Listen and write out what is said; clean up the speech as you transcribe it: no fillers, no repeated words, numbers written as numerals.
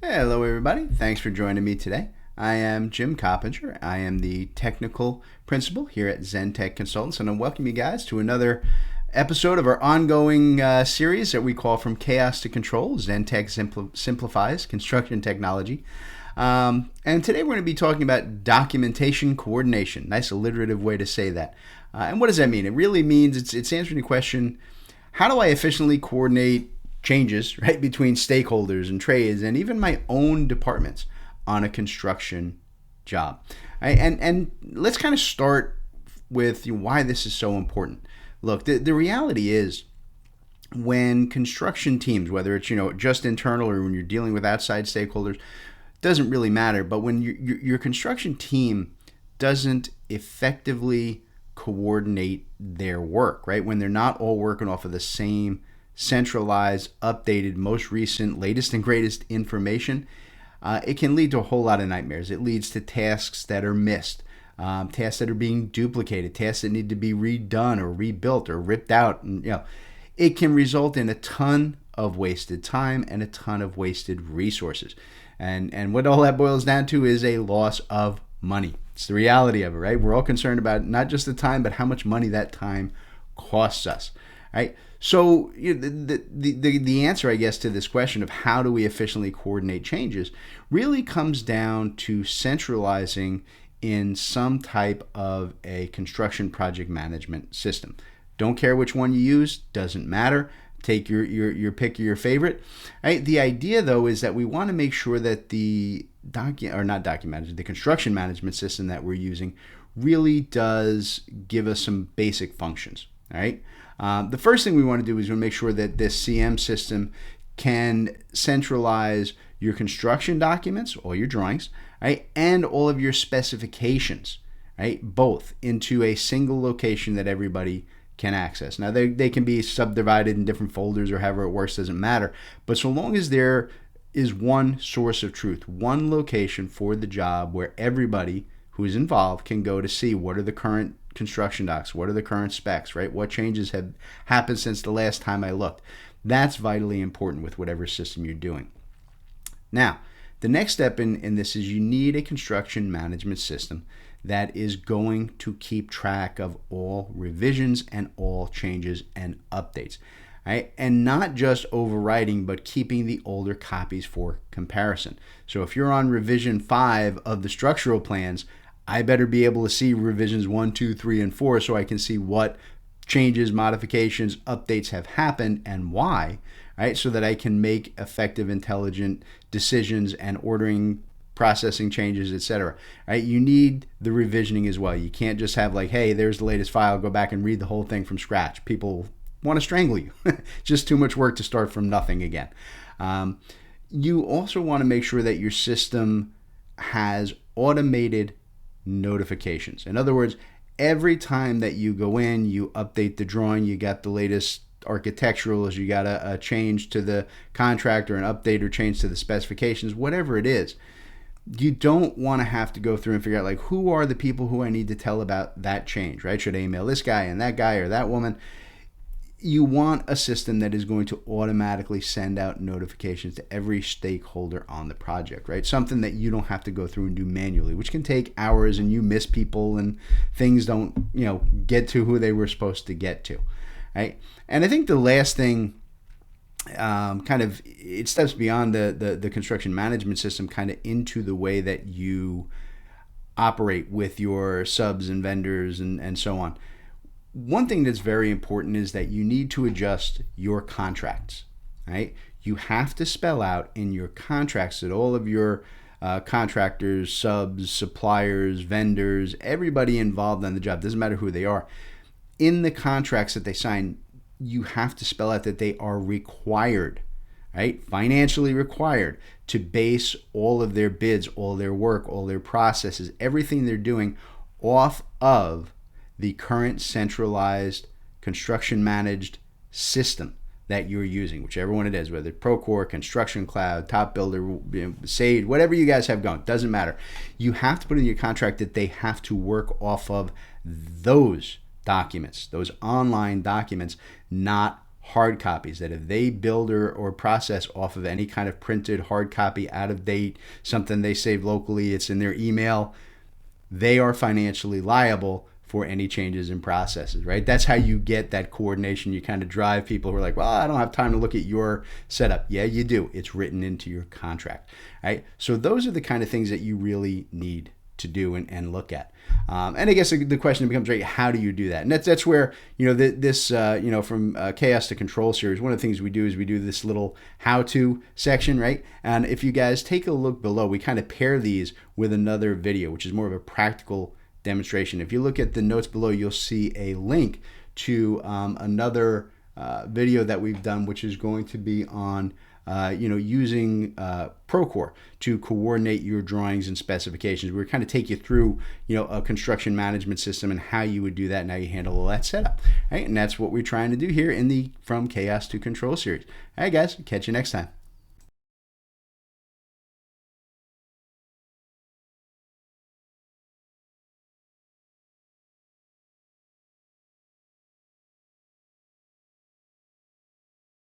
Hello, everybody. Thanks for joining me today. I am Jim Coppinger. I am the technical principal here at ZenTek Consultants, and I welcome you guys to another episode of our ongoing series that we call From Chaos to Control, ZenTek Simplifies Construction Technology. And today we're going to be talking about documentation coordination. Nice alliterative way to say that. And what does that mean? It really means it's answering the question, how do I efficiently coordinate changes, right, between stakeholders and trades and even my own departments on a construction job? Right? And let's kind of start with why this is so important. Look, the reality is when construction teams, whether it's just internal or when you're dealing with outside stakeholders, doesn't really matter. But when your construction team doesn't effectively coordinate their work, right, when they're not all working off of the same centralized, updated, most recent, latest and greatest information, it can lead to a whole lot of nightmares. It leads to tasks that are missed, tasks that are being duplicated, tasks that need to be redone or rebuilt or ripped out. And, it can result in a ton of wasted time and a ton of wasted resources. And what all that boils down to is a loss of money. It's the reality of it, right? We're all concerned about not just the time, but how much money that time costs us, right? So the answer, I guess, to this question of how do we efficiently coordinate changes really comes down to centralizing in some type of a construction project management system. Don't care which one you use, doesn't matter. Take your pick of your favorite. Right? The idea, though, is that we want to make sure that the construction management system that we're using really does give us some basic functions. Right? The first thing we want to do is we want to make sure that this CM system can centralize your construction documents, all your drawings, right, and all of your specifications, right, both into a single location that everybody can access. Now, they can be subdivided in different folders or however it works, doesn't matter. But so long as there is one source of truth, one location for the job where everybody who's involved can go to see what are the current construction docs, what are the current specs, right? What changes have happened since the last time I looked. That's vitally important with whatever system you're doing. Now, the next step in this is you need a construction management system that is going to keep track of all revisions and all changes and updates, right? And not just overwriting, but keeping the older copies for comparison. So if you're on revision 5 of the structural plans, I better be able to see revisions 1, 2, 3, and 4 so I can see what changes, modifications, updates have happened and why, right? So that I can make effective, intelligent decisions and ordering, processing changes, etc. Right? You need the revisioning as well. You can't just have like, hey, there's the latest file, go back and read the whole thing from scratch. People want to strangle you. Just too much work to start from nothing again. You also want to make sure that your system has automated notifications. In other words, every time that you go in, you update the drawing, you got the latest architecturals, you got a change to the contract or an update or change to the specifications, whatever it is, you don't want to have to go through and figure out like who are the people who I need to tell about that change, right? Should I email this guy and that guy or that woman? You want a system that is going to automatically send out notifications to every stakeholder on the project, right? Something that you don't have to go through and do manually, which can take hours and you miss people and things don't, get to who they were supposed to get to, right? And I think the last thing it steps beyond the construction management system kind of into the way that you operate with your subs and vendors and so on. One thing that's very important is that you need to adjust your contracts, right? You have to spell out in your contracts that all of your contractors, subs, suppliers, vendors, everybody involved on the job, doesn't matter who they are, in the contracts that they sign, you have to spell out that they are required, right? Financially required to base all of their bids, all their work, all their processes, everything they're doing off of the current centralized construction managed system that you're using, whichever one it is, whether it's Procore, Construction Cloud, TopBuilder, Sage, whatever you guys have going, doesn't matter. You have to put in your contract that they have to work off of those documents, those online documents, not hard copies, that if they build or process off of any kind of printed hard copy, out of date, something they save locally, it's in their email, they are financially liable for any changes in processes, right? That's how you get that coordination. You kind of drive people who are like, well, I don't have time to look at your setup. Yeah, you do. It's written into your contract, right? So those are the kind of things that you really need to do and look at. And I guess the question becomes, right, how do you do that? And that's where, this, from chaos to control series, one of the things we do is we do this little how-to section, right? And if you guys take a look below, we kind of pair these with another video, which is more of a practical demonstration. If you look at the notes below, you'll see a link to another video that we've done, which is going to be on using Procore to coordinate your drawings and specifications. We're kind of take you through, a construction management system and how you would do that and how you handle all that setup, right? And that's what we're trying to do here in the From Chaos to Control series. All right, guys, catch you next time.